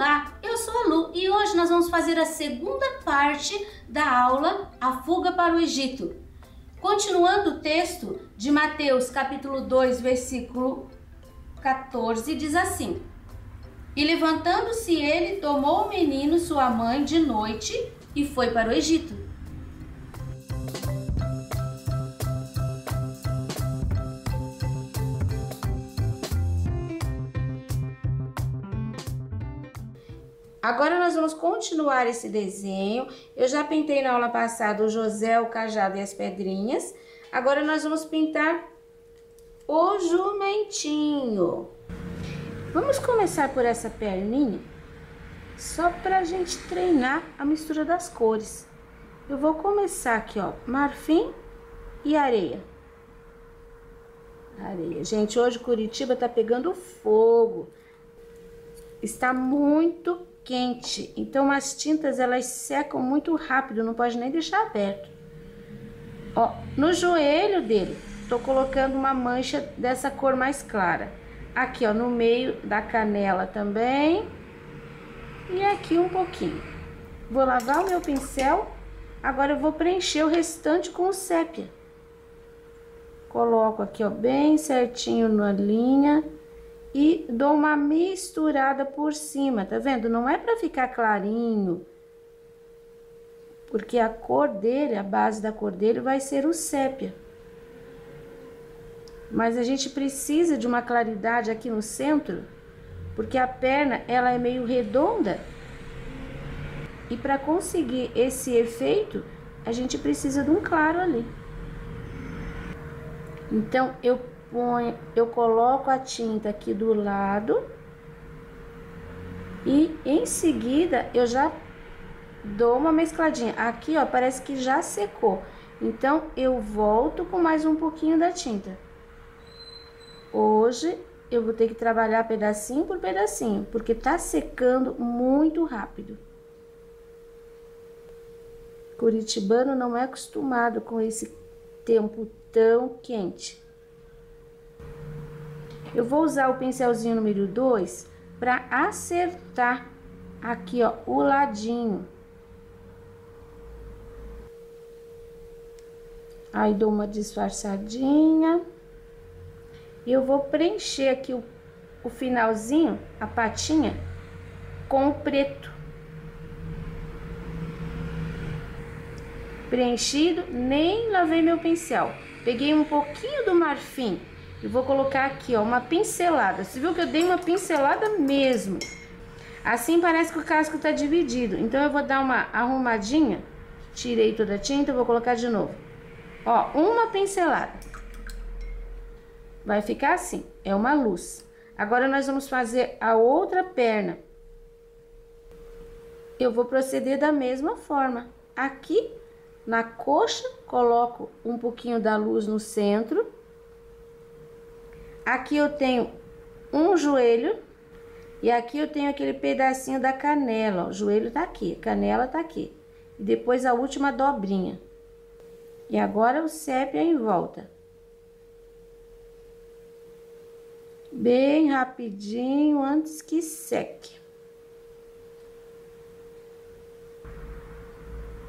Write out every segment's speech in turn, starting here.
Olá, eu sou a Lu e hoje nós vamos fazer a segunda parte da aula A Fuga para o Egito. Continuando o texto de Mateus capítulo 2, versículo 14, diz assim: E levantando-se ele, tomou o menino, sua mãe, de noite e foi para o Egito. Agora nós vamos continuar esse desenho. Eu já pintei na aula passada o José, o cajado e as pedrinhas. Agora nós vamos pintar o jumentinho. Vamos começar por essa perninha, só pra gente treinar a mistura das cores. Eu vou começar aqui, ó, marfim e areia. Areia. Gente, hoje Curitiba tá pegando fogo. Está muito quente, então as tintas elas secam muito rápido, não pode nem deixar aberto. Ó, no joelho dele, tô colocando uma mancha dessa cor mais clara. Aqui, ó, no meio da canela também. E aqui um pouquinho. Vou lavar o meu pincel. Agora eu vou preencher o restante com o sépia. Coloco aqui, ó, bem certinho na linha. E dou uma misturada por cima, tá vendo? Não é pra ficar clarinho, porque a cor dele, a base da cor dele vai ser o sépia. Mas a gente precisa de uma claridade aqui no centro, porque a perna, ela é meio redonda. E para conseguir esse efeito, a gente precisa de um claro ali. Então, eu coloco a tinta aqui do lado e em seguida eu já dou uma mescladinha. Aqui, ó, parece que já secou. Então, eu volto com mais um pouquinho da tinta. Hoje eu vou ter que trabalhar pedacinho por pedacinho, porque tá secando muito rápido. Curitibano não é acostumado com esse tempo tão quente. Eu vou usar o pincelzinho número 2 para acertar aqui, ó, o ladinho. Aí dou uma disfarçadinha. E eu vou preencher aqui o finalzinho, a patinha, com o preto. Preenchido, nem lavei meu pincel. Peguei um pouquinho do marfim. E vou colocar aqui, ó, uma pincelada. Você viu que eu dei uma pincelada mesmo. Assim parece que o casco tá dividido. Então, eu vou dar uma arrumadinha. Tirei toda a tinta, vou colocar de novo. Ó, uma pincelada. Vai ficar assim, é uma luz. Agora, nós vamos fazer a outra perna. Eu vou proceder da mesma forma. Aqui, na coxa, coloco um pouquinho da luz no centro. Aqui eu tenho um joelho e aqui eu tenho aquele pedacinho da canela, ó. O joelho tá aqui, a canela tá aqui. E depois a última dobrinha. E agora o sépia em volta. Bem rapidinho antes que seque.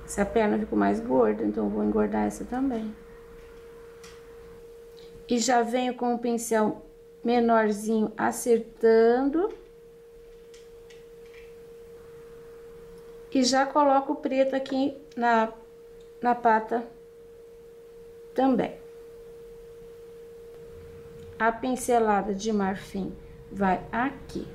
Essa perna ficou mais gorda, então eu vou engordar essa também. E já venho com o pincel menorzinho acertando. E já coloco o preto aqui na pata também. A pincelada de marfim vai aqui.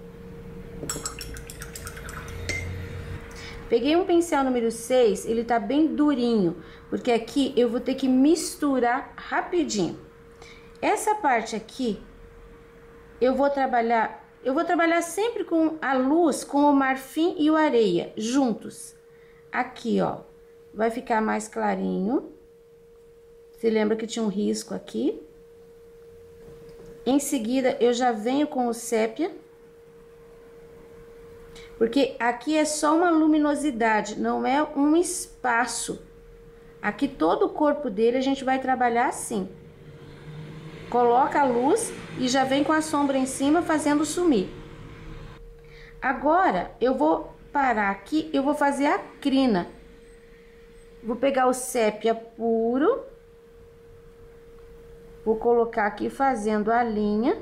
Peguei um pincel número 6, ele tá bem durinho, porque aqui eu vou ter que misturar rapidinho. Essa parte aqui, eu vou trabalhar sempre com a luz, com o marfim e o areia, juntos. Aqui, ó, vai ficar mais clarinho. Você lembra que tinha um risco aqui? Em seguida, eu já venho com o sépia. Porque aqui é só uma luminosidade, não é um espaço. Aqui todo o corpo dele a gente vai trabalhar assim. Coloca a luz e já vem com a sombra em cima fazendo sumir. Agora, eu vou parar aqui, eu vou fazer a crina. Vou pegar o sépia puro. Vou colocar aqui fazendo a linha.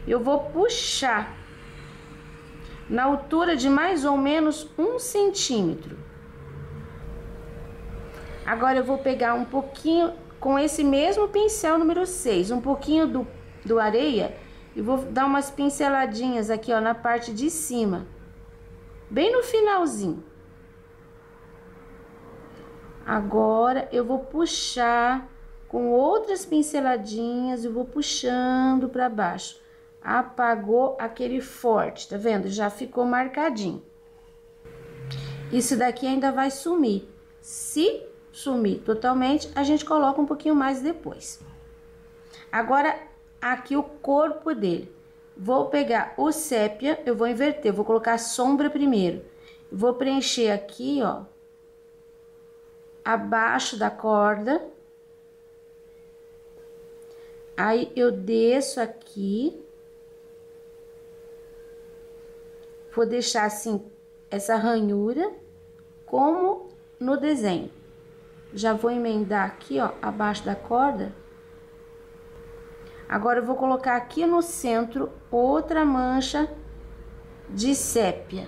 Eu vou puxar na altura de mais ou menos 1 centímetro. Agora, eu vou pegar um pouquinho, com esse mesmo pincel número 6, um pouquinho do areia, e vou dar umas pinceladinhas aqui, ó, na parte de cima, bem no finalzinho. Agora, eu vou puxar com outras pinceladinhas, eu vou puxando para baixo. Apagou aquele forte, tá vendo? Já ficou marcadinho. Isso daqui ainda vai sumir. Se sumir totalmente, a gente coloca um pouquinho mais depois. Agora, aqui o corpo dele. Vou pegar o sépia, eu vou inverter, vou colocar a sombra primeiro. Vou preencher aqui, ó, abaixo da corda. Aí, eu desço aqui. Vou deixar assim, essa ranhura, como no desenho. Já vou emendar aqui, ó, abaixo da corda. Agora, eu vou colocar aqui no centro outra mancha de sépia.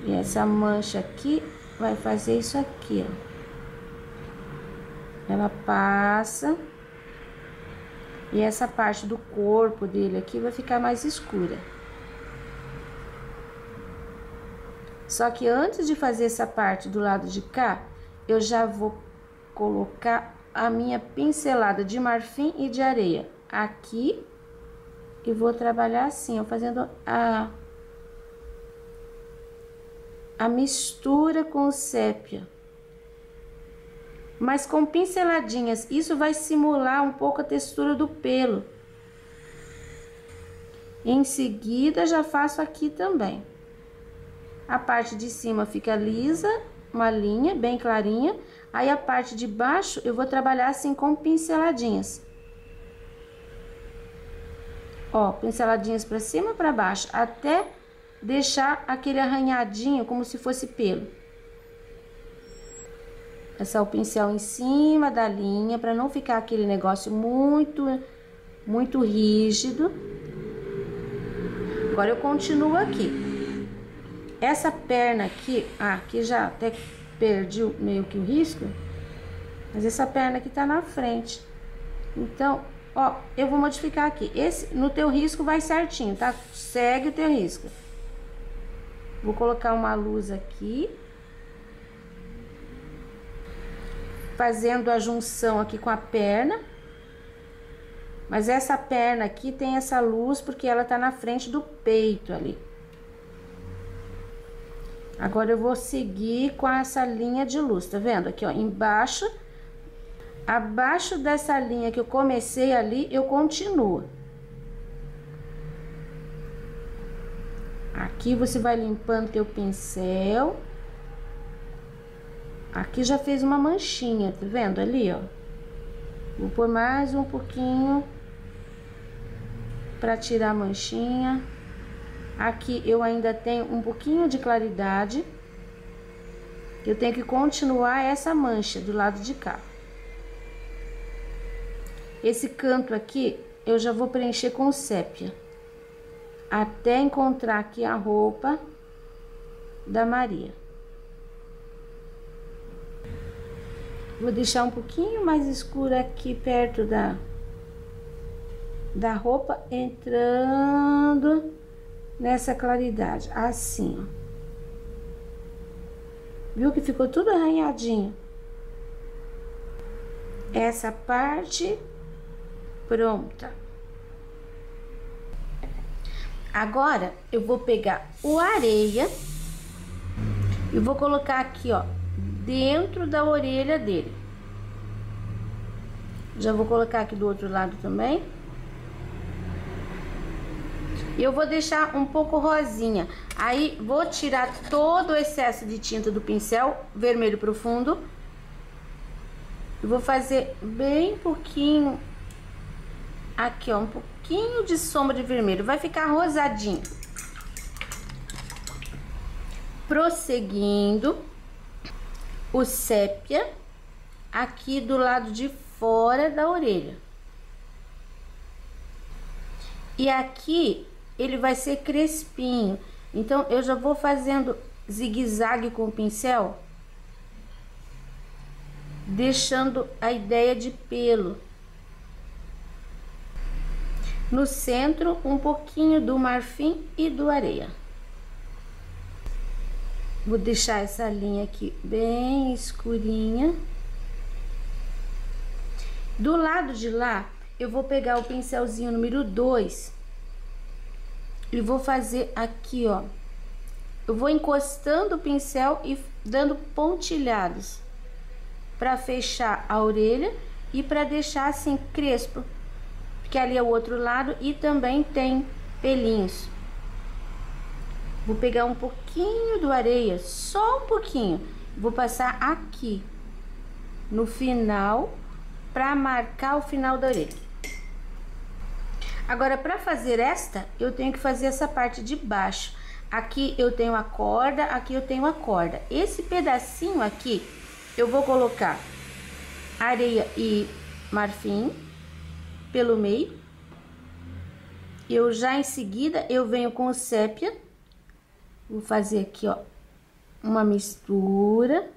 E essa mancha aqui vai fazer isso aqui, ó. Ela passa. E essa parte do corpo dele aqui vai ficar mais escura. Só que antes de fazer essa parte do lado de cá, eu já vou colocar a minha pincelada de marfim e de areia aqui. E vou trabalhar assim, ó, fazendo a mistura com o sépia. Mas com pinceladinhas, isso vai simular um pouco a textura do pelo. Em seguida, já faço aqui também. A parte de cima fica lisa, uma linha bem clarinha. Aí, a parte de baixo, eu vou trabalhar assim com pinceladinhas. Ó, pinceladinhas pra cima e pra baixo, até deixar aquele arranhadinho como se fosse pelo. Passar o pincel em cima da linha, pra não ficar aquele negócio muito rígido. Agora, eu continuo aqui. Essa perna aqui, aqui já até perdi meio que o risco, mas essa perna aqui tá na frente. Então, ó, eu vou modificar aqui. Esse, no teu risco vai certinho, tá? Segue o teu risco. Vou colocar uma luz aqui. Fazendo a junção aqui com a perna. Mas essa perna aqui tem essa luz porque ela tá na frente do peito ali. Agora, eu vou seguir com essa linha de luz, tá vendo? Aqui, ó, embaixo, abaixo dessa linha que eu comecei ali, eu continuo. Aqui, você vai limpando teu pincel. Aqui já fez uma manchinha, tá vendo ali, ó? Vou pôr mais um pouquinho pra tirar a manchinha. Aqui eu ainda tenho um pouquinho de claridade. Eu tenho que continuar essa mancha do lado de cá. Esse canto aqui eu já vou preencher com sépia. Até encontrar aqui a roupa da Maria. Vou deixar um pouquinho mais escura aqui perto da roupa, entrando nessa claridade, assim, ó. Viu que ficou tudo arranhadinho? Essa parte pronta. Agora, eu vou pegar o areia e vou colocar aqui, ó, dentro da orelha dele. Já vou colocar aqui do outro lado também. E eu vou deixar um pouco rosinha. Aí, vou tirar todo o excesso de tinta do pincel vermelho profundo. E vou fazer bem pouquinho. Aqui, ó, um pouquinho pouquinho de sombra de vermelho, vai ficar rosadinho. Prosseguindo, o sépia aqui do lado de fora da orelha. E aqui ele vai ser crespinho, então eu já vou fazendo zigue-zague com o pincel, deixando a ideia de pelo. No centro, um pouquinho do marfim e do areia. Vou deixar essa linha aqui bem escurinha. Do lado de lá, eu vou pegar o pincelzinho número 2 e vou fazer aqui, ó. Eu vou encostando o pincel e dando pontilhados para fechar a orelha e para deixar assim crespo, porque ali é o outro lado e também tem pelinhos. Vou pegar um pouquinho do areia, só um pouquinho, vou passar aqui no final para marcar o final da orelha. Agora, para fazer esta, eu tenho que fazer essa parte de baixo. Aqui eu tenho a corda, aqui eu tenho a corda. Esse pedacinho aqui, eu vou colocar areia e marfim pelo meio. Eu já em seguida, eu venho com o sépia. Vou fazer aqui, ó, uma mistura.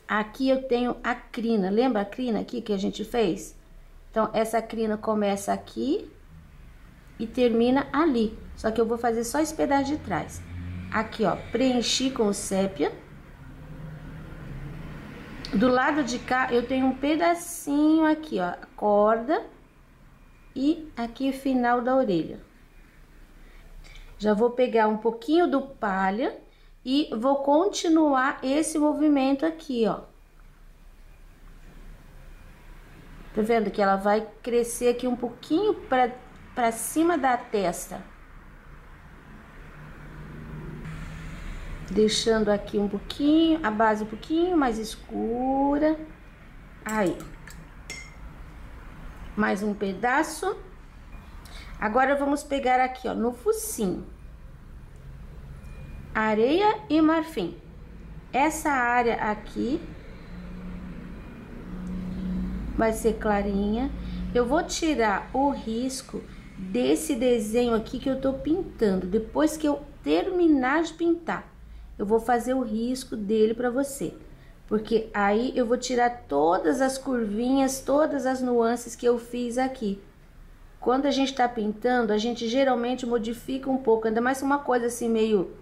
Aqui eu tenho a crina, lembra a crina aqui que a gente fez? Então, essa crina começa aqui e termina ali. Só que eu vou fazer só esse pedaço de trás. Aqui, ó, preenchi com o sépia. Do lado de cá, eu tenho um pedacinho aqui, ó, corda. E aqui o final da orelha. Já vou pegar um pouquinho do palha e vou continuar esse movimento aqui, ó. Tá vendo que ela vai crescer aqui um pouquinho pra cima da testa. Deixando aqui um pouquinho, a base um pouquinho mais escura. Aí. Mais um pedaço. Agora, vamos pegar aqui, ó, no focinho. Areia e marfim. Essa área aqui vai ser clarinha. Eu vou tirar o risco desse desenho aqui que eu tô pintando. Depois que eu terminar de pintar, eu vou fazer o risco dele pra você. Porque aí eu vou tirar todas as curvinhas, todas as nuances que eu fiz aqui. Quando a gente tá pintando, a gente geralmente modifica um pouco, ainda mais uma coisa assim meio...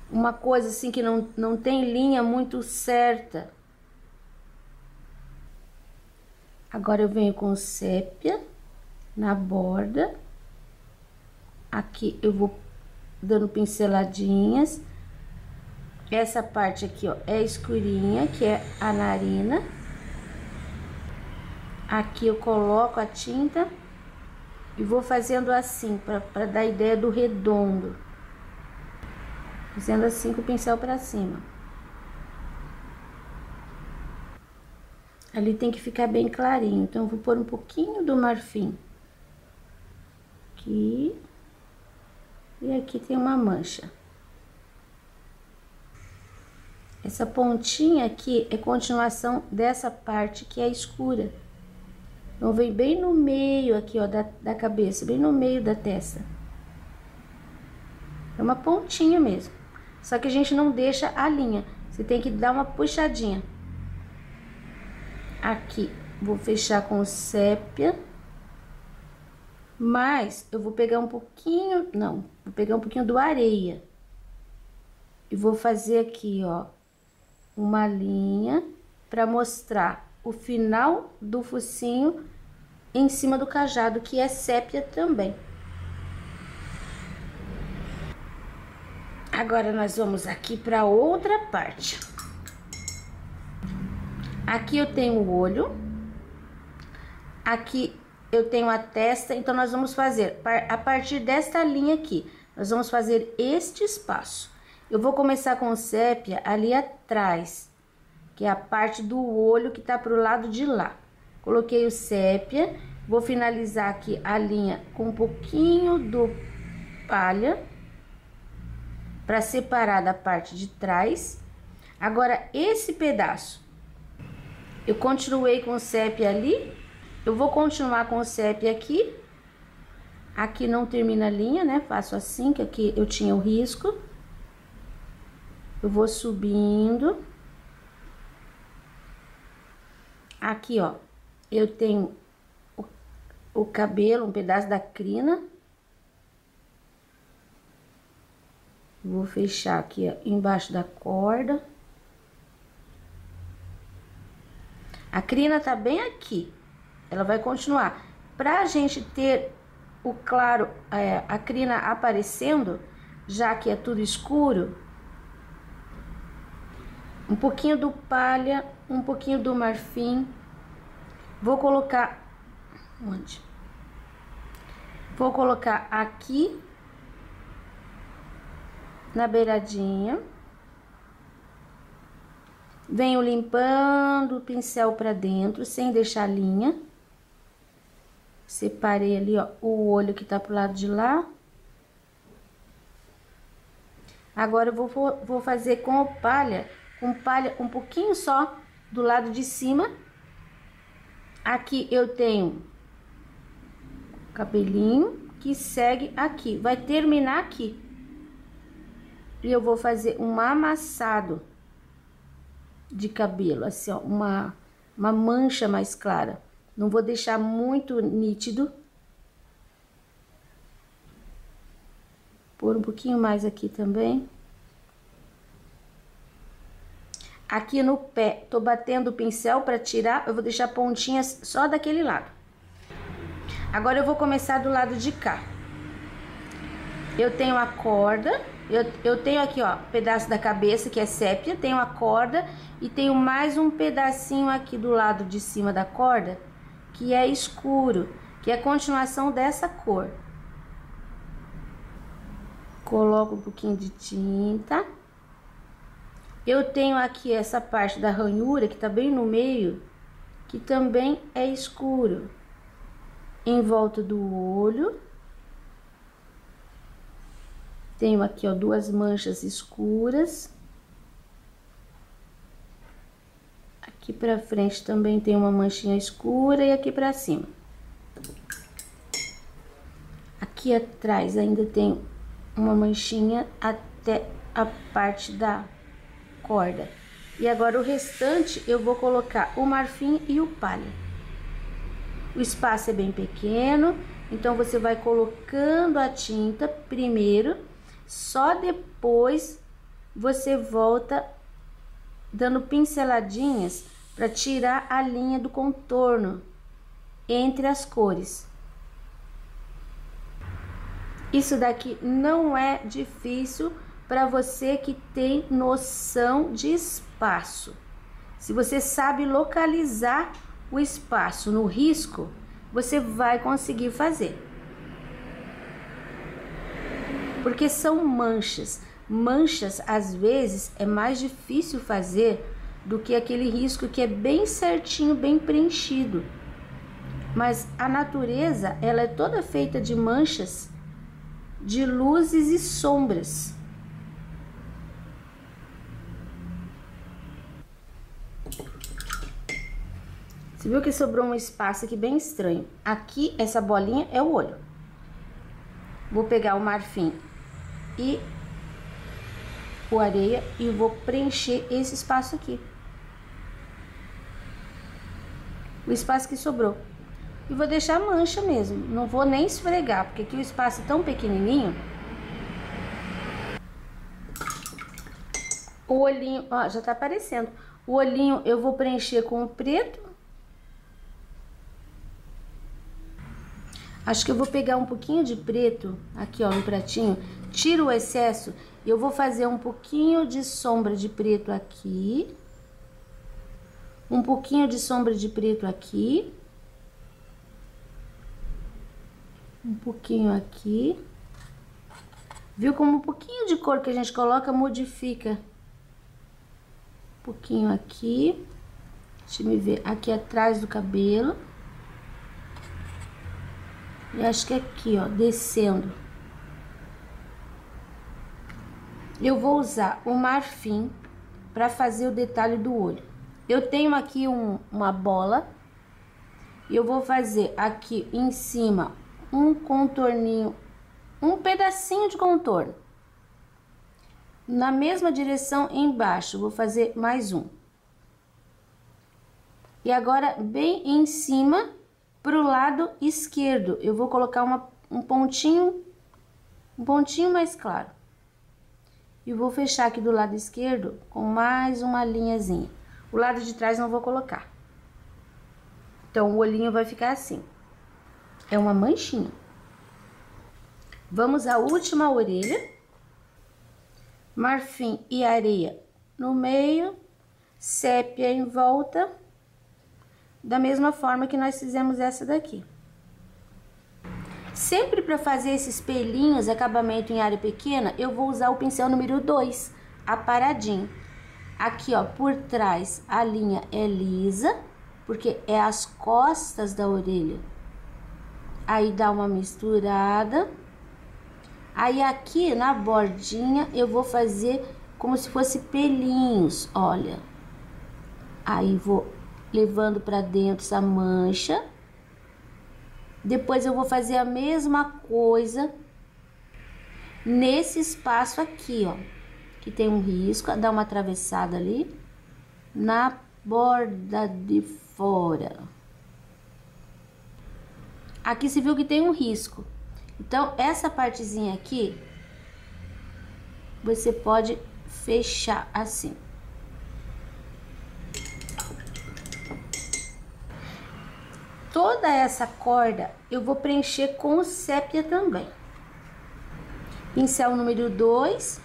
Uma coisa assim que não tem linha muito certa. Agora eu venho com sépia na borda. Aqui eu vou dando pinceladinhas. Essa parte aqui, ó, é escurinha, que é a narina. Aqui eu coloco a tinta e vou fazendo assim, para dar a ideia do redondo. Fazendo assim com o pincel para cima. Ali tem que ficar bem clarinho, então eu vou pôr um pouquinho do marfim. Aqui. E aqui tem uma mancha. Essa pontinha aqui é continuação dessa parte que é escura. Então, vem bem no meio aqui, ó, da cabeça, bem no meio da testa. É uma pontinha mesmo. Só que a gente não deixa a linha. Você tem que dar uma puxadinha. Aqui, vou fechar com sépia. Mas eu vou pegar um pouquinho... Não, vou pegar um pouquinho do areia. E vou fazer aqui, ó, uma linha para mostrar o final do focinho em cima do cajado, que é sépia também. Agora, nós vamos aqui para outra parte. Aqui eu tenho o olho. Aqui eu tenho a testa. Então, nós vamos fazer, a partir desta linha aqui, nós vamos fazer este espaço. Eu vou começar com sépia ali atrás, que é a parte do olho que tá pro lado de lá. Coloquei o sépia, Vou finalizar aqui a linha com um pouquinho do palha para separar da parte de trás. Agora, esse pedaço, eu continuei com o sépia ali, eu vou continuar com o sépia aqui. Aqui não termina a linha, né? Faço assim, que aqui eu tinha o risco. Eu vou subindo. Aqui, ó, eu tenho o cabelo, um pedaço da crina. Vou fechar aqui, ó, embaixo da corda. A crina tá bem aqui. Ela vai continuar. Pra gente ter o claro, a crina aparecendo, já que é tudo escuro, um pouquinho do palha, um pouquinho do marfim. Vou colocar onde? Vou colocar aqui na beiradinha. Venho limpando o pincel pra dentro, sem deixar linha. Separei ali, ó, o olho que tá pro lado de lá. Agora eu vou fazer com palha um pouquinho só do lado de cima. Aqui eu tenho cabelinho que segue aqui, vai terminar aqui. E eu vou fazer um amassado de cabelo, assim, ó, uma mancha mais clara. Não vou deixar muito nítido. Pôr um pouquinho mais aqui também. Aqui no pé, tô batendo o pincel para tirar, eu vou deixar pontinhas só daquele lado. Agora eu vou começar do lado de cá. Eu tenho a corda, eu tenho aqui, ó, pedaço da cabeça que é sépia, tenho a corda e tenho mais um pedacinho aqui do lado de cima da corda que é escuro, que é a continuação dessa cor. Coloco um pouquinho de tinta. Eu tenho aqui essa parte da ranhura que tá bem no meio, que também é escuro. Em volta do olho. Tenho aqui, ó, duas manchas escuras. Aqui pra frente também tem uma manchinha escura e aqui pra cima. Aqui atrás ainda tem uma manchinha até a parte da corda. E agora o restante eu vou colocar o marfim e o palha. O espaço é bem pequeno, então você vai colocando a tinta primeiro, só depois você volta dando pinceladinhas para tirar a linha do contorno entre as cores. Isso daqui não é difícil para você que tem noção de espaço. Se você sabe localizar o espaço no risco, você vai conseguir fazer. Porque são manchas. Manchas, às vezes, é mais difícil fazer do que aquele risco que é bem certinho, bem preenchido. Mas a natureza, ela é toda feita de manchas, de luzes e sombras. Você viu que sobrou um espaço aqui bem estranho? Aqui, essa bolinha é o olho. Vou pegar o marfim e o areia e vou preencher esse espaço aqui. O espaço que sobrou. E vou deixar mancha mesmo, não vou nem esfregar, porque aqui o espaço é tão pequenininho. O olhinho, ó, já tá aparecendo. O olhinho eu vou preencher com o preto. Acho que eu vou pegar um pouquinho de preto aqui, ó, no pratinho. Tiro o excesso e eu vou fazer um pouquinho de sombra de preto aqui. Um pouquinho de sombra de preto aqui. Um pouquinho aqui. Viu como um pouquinho de cor que a gente coloca modifica? Um pouquinho aqui. Deixa eu ver aqui atrás do cabelo. Eu acho que aqui, ó, descendo. Eu vou usar o marfim para fazer o detalhe do olho. Eu tenho aqui uma bola. E eu vou fazer aqui em cima um contorninho, um pedacinho de contorno. Na mesma direção embaixo, vou fazer mais um. E agora, bem em cima, pro lado esquerdo, eu vou colocar um pontinho mais claro. E vou fechar aqui do lado esquerdo com mais uma linhazinha. O lado de trás não vou colocar. Então, o olhinho vai ficar assim. É uma manchinha. Vamos à última orelha. Marfim e areia no meio, sépia em volta, da mesma forma que nós fizemos essa daqui. Sempre para fazer esses pelinhos, acabamento em área pequena, eu vou usar o pincel número 2, aparadinho. Aqui, ó, por trás a linha é lisa, porque é as costas da orelha. Aí dá uma misturada. Aí aqui na bordinha eu vou fazer como se fosse pelinhos, olha. Aí vou levando pra dentro essa mancha. Depois eu vou fazer a mesma coisa nesse espaço aqui, ó, que tem um risco, dá uma atravessada ali na borda de fora. Aqui se viu que tem um risco. Então, essa partezinha aqui, você pode fechar assim. Toda essa corda eu vou preencher com sépia também. Pincel número 2.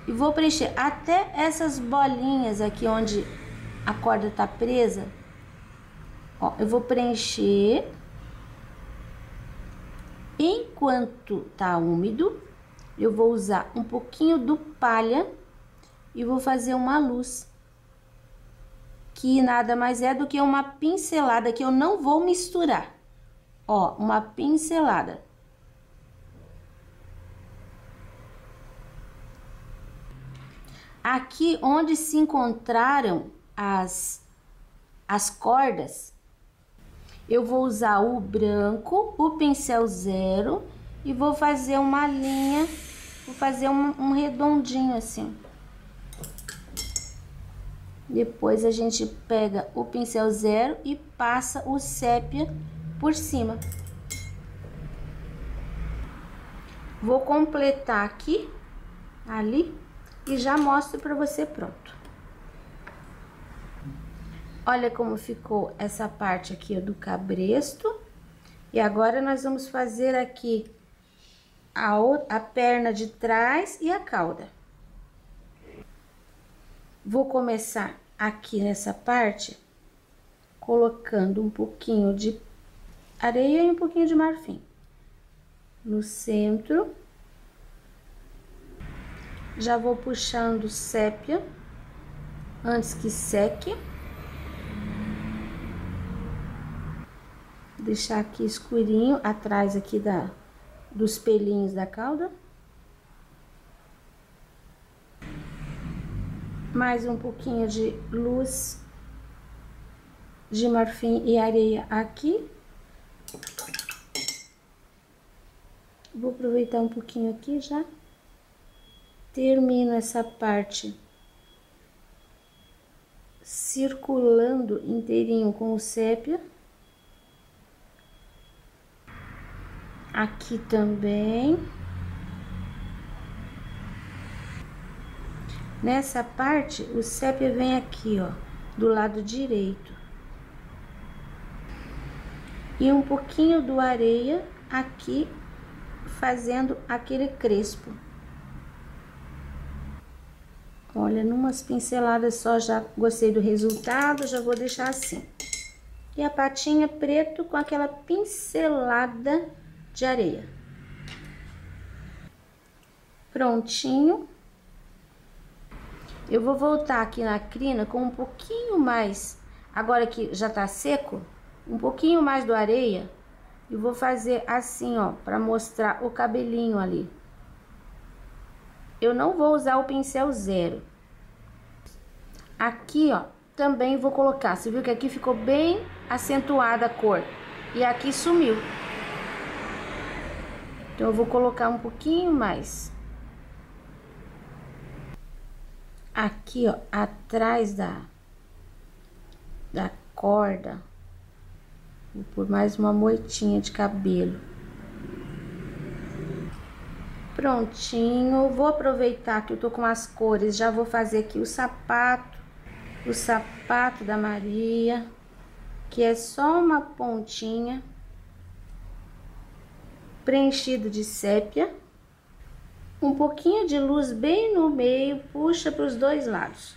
E vou preencher até essas bolinhas aqui onde a corda tá presa. Ó, eu vou preencher. Enquanto tá úmido, eu vou usar um pouquinho do palha e vou fazer uma luz. Que nada mais é do que uma pincelada que eu não vou misturar. Ó, uma pincelada. Aqui onde se encontraram as cordas, eu vou usar o branco, o pincel 0 e vou fazer uma linha, vou fazer um redondinho assim. Depois a gente pega o pincel 0 e passa o sépia por cima. Vou completar aqui, ali, e já mostro pra você pronto. Olha como ficou essa parte aqui do cabresto. E agora nós vamos fazer aqui a perna de trás e a cauda. Vou começar aqui nessa parte, colocando um pouquinho de areia e um pouquinho de marfim. No centro. Já vou puxando sépia, antes que seque. Deixar aqui escurinho, atrás aqui dos pelinhos da cauda. Mais um pouquinho de luz de marfim e areia aqui. Vou aproveitar um pouquinho aqui já. Termino essa parte circulando inteirinho com o sépia. Aqui também. Nessa parte, o sépia vem aqui, ó, do lado direito. E um pouquinho do areia aqui, fazendo aquele crespo. Olha, numas pinceladas só já gostei do resultado, já vou deixar assim. E a patinha preto com aquela pincelada de areia. Prontinho. Eu vou voltar aqui na crina com um pouquinho mais, agora que já tá seco, um pouquinho mais do areia, E vou fazer assim, ó, pra mostrar o cabelinho ali. Eu não vou usar o pincel 0. Aqui, ó, também vou colocar. Você viu que aqui ficou bem acentuada a cor. E aqui sumiu. Então, eu vou colocar um pouquinho mais. Aqui, ó, atrás da corda, vou pôr mais uma moitinha de cabelo. Prontinho. Vou aproveitar que eu tô com as cores, já vou fazer aqui o sapato da Maria, que é só uma pontinha, preenchido de sépia. Um pouquinho de luz bem no meio, puxa para os dois lados.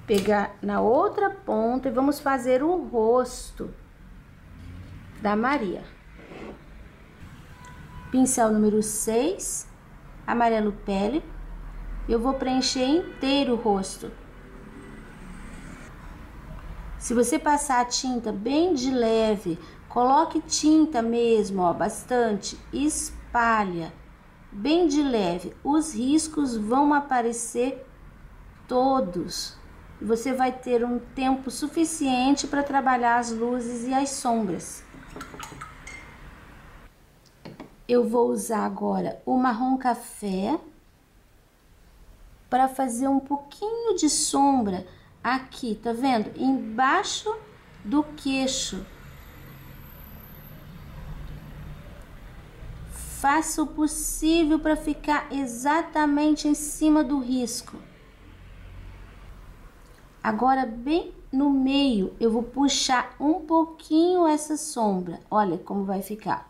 Pegar na outra ponta e vamos fazer o rosto da Maria. Pincel número 6, amarelo pele. Eu vou preencher inteiro o rosto. Se você passar a tinta bem de leve, coloque tinta mesmo, ó, bastante, espalha, bem de leve. Os riscos vão aparecer todos. E você vai ter um tempo suficiente para trabalhar as luzes e as sombras. Eu vou usar agora o marrom café para fazer um pouquinho de sombra aqui, tá vendo? Embaixo do queixo. Faça o possível para ficar exatamente em cima do risco. Agora, bem no meio, eu vou puxar um pouquinho essa sombra. Olha como vai ficar.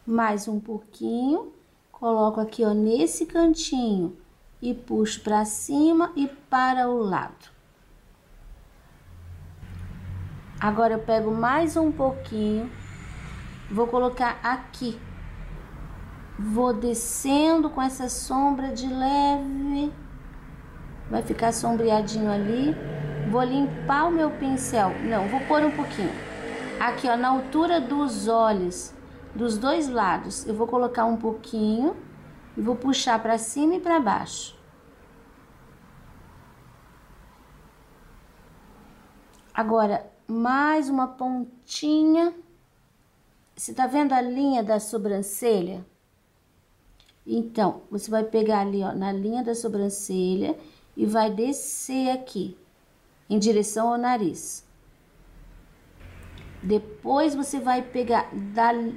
Mais um pouquinho, coloco aqui, ó, nesse cantinho e puxo para cima e para o lado. Agora eu pego mais um pouquinho, vou colocar aqui. Vou descendo com essa sombra de leve. Vai ficar sombreadinho ali. Vou limpar o meu pincel. Não, vou pôr um pouquinho. Aqui, ó, na altura dos olhos, dos dois lados, eu vou colocar um pouquinho e vou puxar para cima e para baixo. Agora, mais uma pontinha. Você tá vendo a linha da sobrancelha? Então, você vai pegar ali, ó, na linha da sobrancelha e vai descer aqui, em direção ao nariz. Depois você vai pegar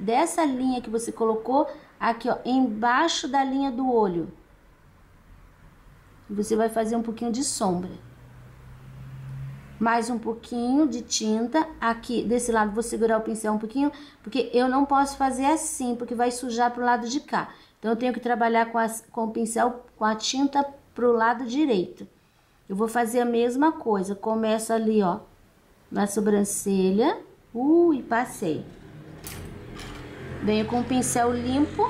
dessa linha que você colocou aqui, ó, embaixo da linha do olho. Você vai fazer um pouquinho de sombra. Mais um pouquinho de tinta. Aqui, desse lado, vou segurar o pincel um pouquinho, porque eu não posso fazer assim, porque vai sujar pro lado de cá. Então, eu tenho que trabalhar com o pincel, com a tinta pro lado direito. Eu vou fazer a mesma coisa. Começo ali, ó, na sobrancelha. E passei. Venho com o pincel limpo,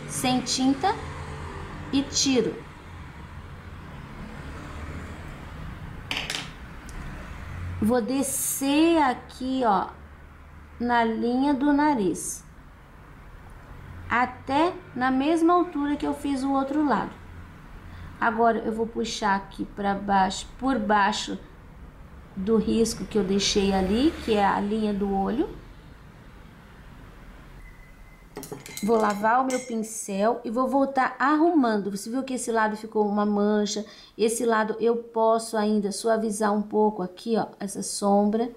sem tinta, e tiro. Vou descer aqui, ó, na linha do nariz, até na mesma altura que eu fiz o outro lado. Agora, eu vou puxar aqui para baixo, por baixo do risco que eu deixei ali, que é a linha do olho. Vou lavar o meu pincel e vou voltar arrumando. Você viu que esse lado ficou uma mancha, esse lado eu posso ainda suavizar um pouco aqui, ó, essa sombra.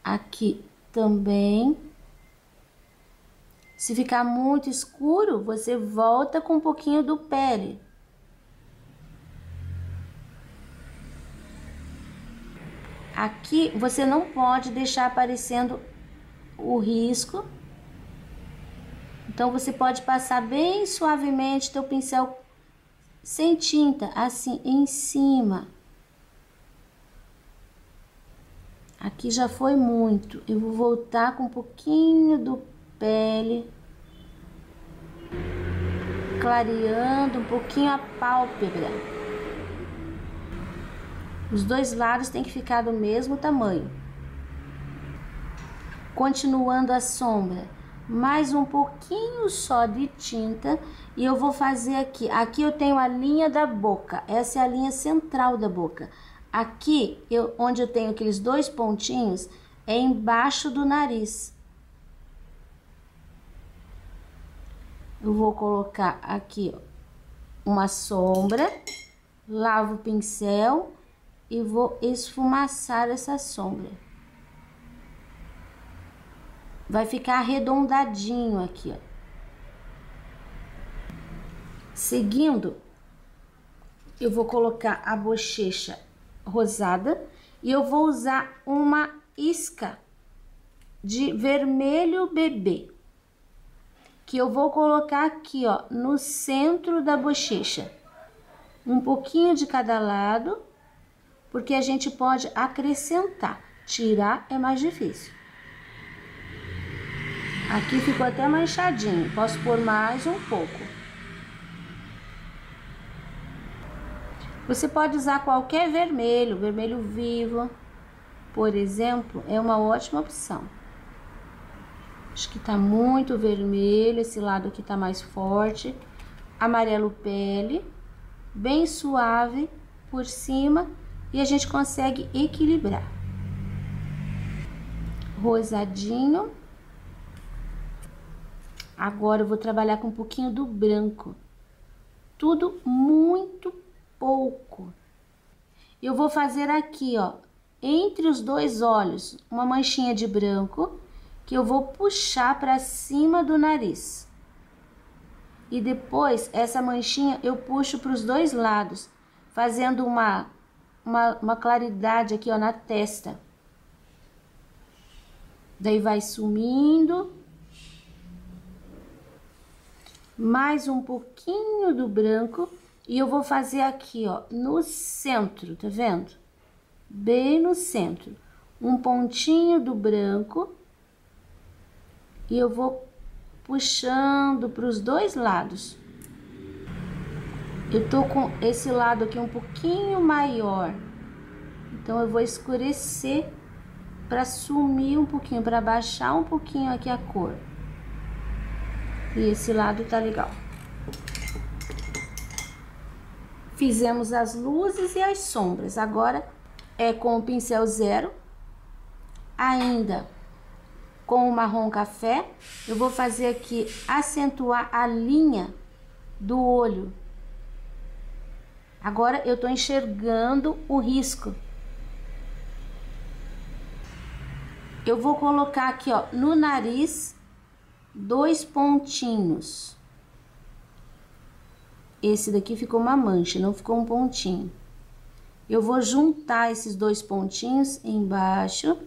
Aqui também. Se ficar muito escuro, você volta com um pouquinho do pele. Aqui você não pode deixar aparecendo o risco. Então, você pode passar bem suavemente teu pincel sem tinta, assim, em cima. Aqui já foi muito. Eu vou voltar com um pouquinho do pele, clareando um pouquinho a pálpebra. Os dois lados tem que ficar do mesmo tamanho. Continuando a sombra, mais um pouquinho só de tinta e eu vou fazer aqui. Aqui eu tenho a linha da boca, essa é a linha central da boca. Aqui, onde eu tenho aqueles dois pontinhos, é embaixo do nariz. Eu vou colocar aqui, ó, uma sombra, lavo o pincel e vou esfumaçar essa sombra. Vai ficar arredondadinho aqui, ó. Seguindo, eu vou colocar a bochecha rosada e eu vou usar uma isca de vermelho bebê, que eu vou colocar aqui, ó, no centro da bochecha. Um pouquinho de cada lado, porque a gente pode acrescentar. Tirar é mais difícil. Aqui ficou até manchadinho, posso pôr mais um pouco. Você pode usar qualquer vermelho, vermelho vivo, por exemplo, é uma ótima opção. Acho que tá muito vermelho, esse lado aqui tá mais forte. Amarelo pele, bem suave por cima e a gente consegue equilibrar. Rosadinho. Agora eu vou trabalhar com um pouquinho do branco. Tudo muito pouco. Eu vou fazer aqui, ó, entre os dois olhos, uma manchinha de branco que eu vou puxar para cima do nariz. E depois, essa manchinha eu puxo para os dois lados, fazendo uma claridade aqui, ó, na testa. Daí vai sumindo. Mais um pouquinho do branco e eu vou fazer aqui, ó, no centro, tá vendo? Bem no centro. Um pontinho do branco e eu vou puxando para os dois lados. Eu tô com esse lado aqui um pouquinho maior, então eu vou escurecer para sumir um pouquinho, para baixar um pouquinho aqui a cor. E esse lado tá legal. Fizemos as luzes e as sombras. Agora é com o pincel zero, ainda com o marrom café, eu vou fazer aqui, acentuar a linha do olho. Agora eu tô enxergando o risco. Eu vou colocar aqui, ó, no nariz, dois pontinhos. Esse daqui ficou uma mancha, não ficou um pontinho. Eu vou juntar esses dois pontinhos embaixo,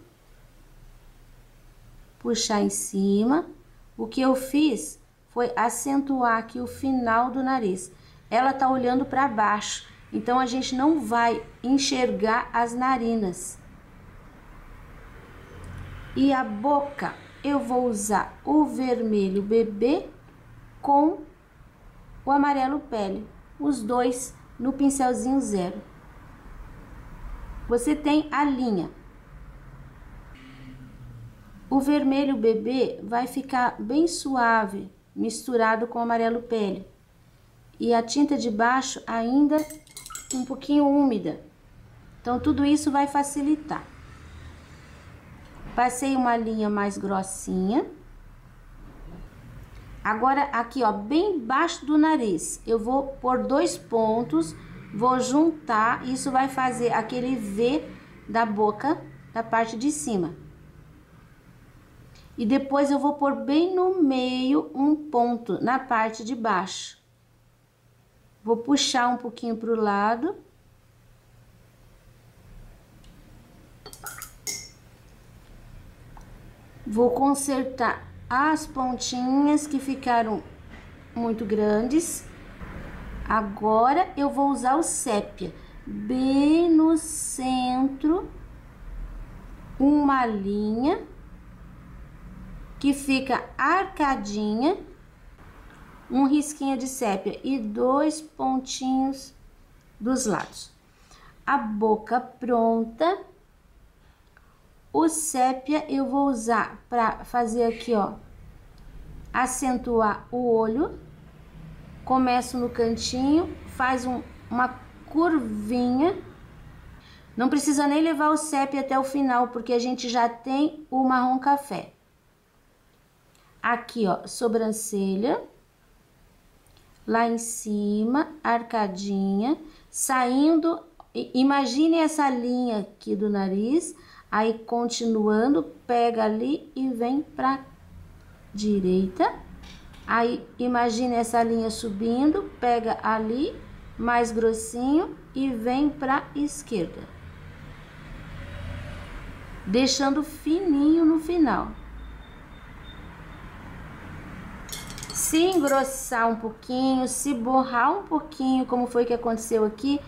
puxar em cima. O que eu fiz foi acentuar aqui o final do nariz. Ela tá olhando para baixo, então a gente não vai enxergar as narinas. E a boca, eu vou usar o vermelho bebê com o amarelo pele, os dois no pincelzinho zero. Você tem a linha. O vermelho bebê vai ficar bem suave, misturado com o amarelo pele. E a tinta de baixo ainda um pouquinho úmida. Então, tudo isso vai facilitar. Passei uma linha mais grossinha. Agora, aqui, ó, bem embaixo do nariz, eu vou pôr dois pontos, vou juntar, isso vai fazer aquele V da boca, da parte de cima. E depois eu vou pôr bem no meio um ponto, na parte de baixo. Vou puxar um pouquinho pro lado. Vou consertar as pontinhas que ficaram muito grandes. Agora eu vou usar o sépia bem no centro, uma linha que fica arcadinha, um risquinho de sépia e dois pontinhos dos lados. a boca pronta. O sépia eu vou usar para fazer aqui, ó, acentuar o olho. Começo no cantinho, faz uma curvinha. Não precisa nem levar o sépia até o final, porque a gente já tem o marrom café. Aqui, ó, sobrancelha. Lá em cima, arcadinha, saindo, imagine essa linha aqui do nariz, aí continuando, pega ali e vem pra direita. Aí, imagine essa linha subindo, pega ali, mais grossinho e vem pra esquerda. Deixando fininho no final. Se engrossar um pouquinho, se borrar um pouquinho, como foi que aconteceu aqui,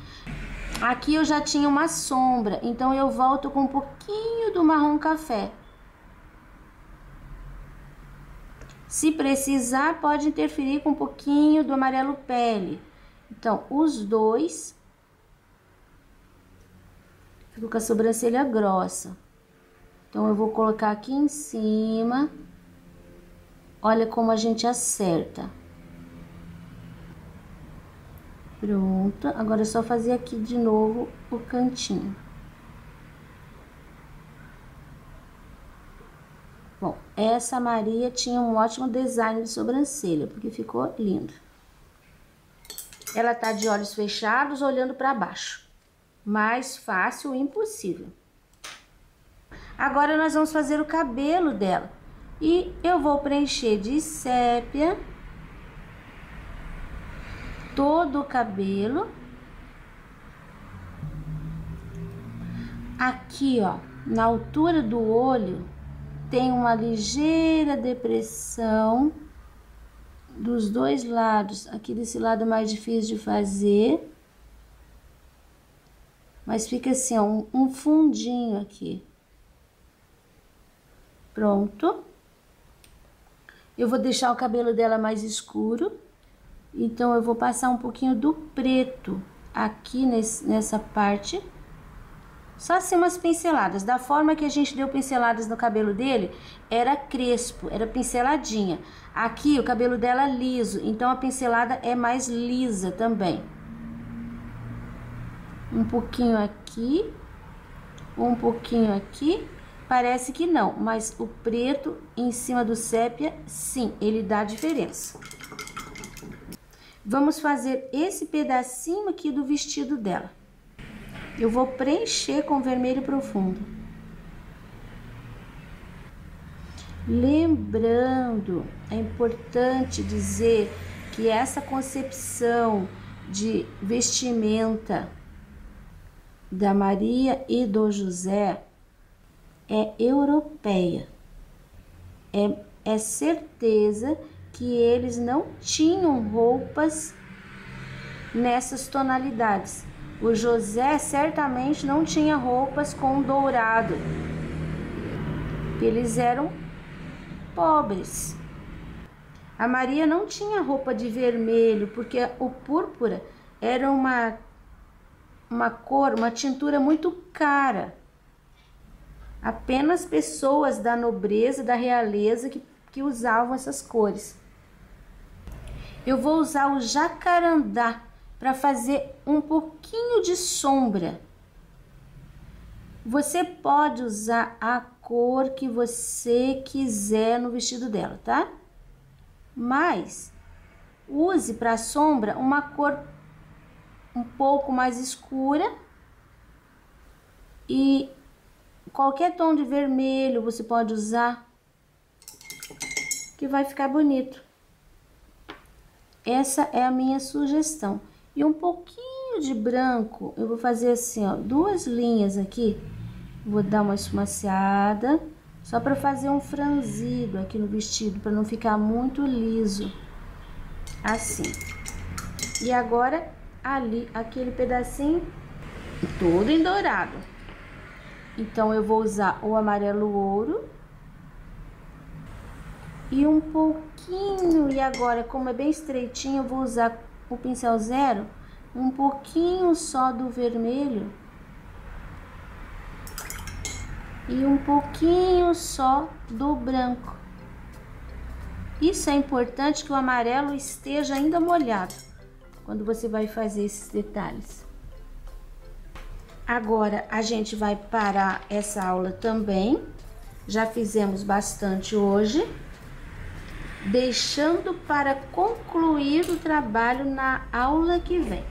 aqui eu já tinha uma sombra, então eu volto com um pouquinho do marrom café. Se precisar, pode interferir com um pouquinho do amarelo pele. Então, os dois. Fico com a sobrancelha grossa. Então, eu vou colocar aqui em cima. Olha como a gente acerta. Pronto. Agora é só fazer aqui de novo o cantinho. Bom, essa Maria tinha um ótimo design de sobrancelha, porque ficou lindo. Ela tá de olhos fechados, olhando para baixo. Mais fácil impossível. Agora nós vamos fazer o cabelo dela. E eu vou preencher de sépia todo o cabelo. Aqui, ó, na altura do olho, tem uma ligeira depressão dos dois lados. Aqui desse lado é mais difícil de fazer. Mas fica assim, ó, um fundinho aqui. Pronto. Eu vou deixar o cabelo dela mais escuro. Então, eu vou passar um pouquinho do preto aqui nessa parte. Só assim umas pinceladas. Da forma que a gente deu pinceladas no cabelo dele, era crespo, era pinceladinha. Aqui, o cabelo dela é liso, então a pincelada é mais lisa também. Um pouquinho aqui, um pouquinho aqui. Parece que não, mas o preto em cima do sépia, sim, ele dá diferença. Vamos fazer esse pedacinho aqui do vestido dela. Eu vou preencher com vermelho profundo. Lembrando, é importante dizer que essa concepção de vestimenta da Maria e do José é europeia. É certeza que eles não tinham roupas nessas tonalidades. O José certamente não tinha roupas com dourado. Eles eram pobres. A Maria não tinha roupa de vermelho, porque o púrpura era uma cor, uma tintura muito cara. Apenas pessoas da nobreza, da realeza que usavam essas cores. Eu vou usar o jacarandá para fazer um pouquinho de sombra. Você pode usar a cor que você quiser no vestido dela, tá? Mas use para sombra uma cor um pouco mais escura e qualquer tom de vermelho você pode usar, que vai ficar bonito. Essa é a minha sugestão. E um pouquinho de branco, eu vou fazer assim, ó, duas linhas aqui. Vou dar uma esfumaciada, só para fazer um franzido aqui no vestido, para não ficar muito liso. Assim. E agora, ali, aquele pedacinho todo em dourado. Então, eu vou usar o amarelo ouro. E um pouquinho, e agora, como é bem estreitinho, eu vou usar o pincel zero, um pouquinho só do vermelho e um pouquinho só do branco. Isso é importante que o amarelo esteja ainda molhado quando você vai fazer esses detalhes. Agora a gente vai parar essa aula também. Já fizemos bastante hoje, deixando para concluir o trabalho na aula que vem.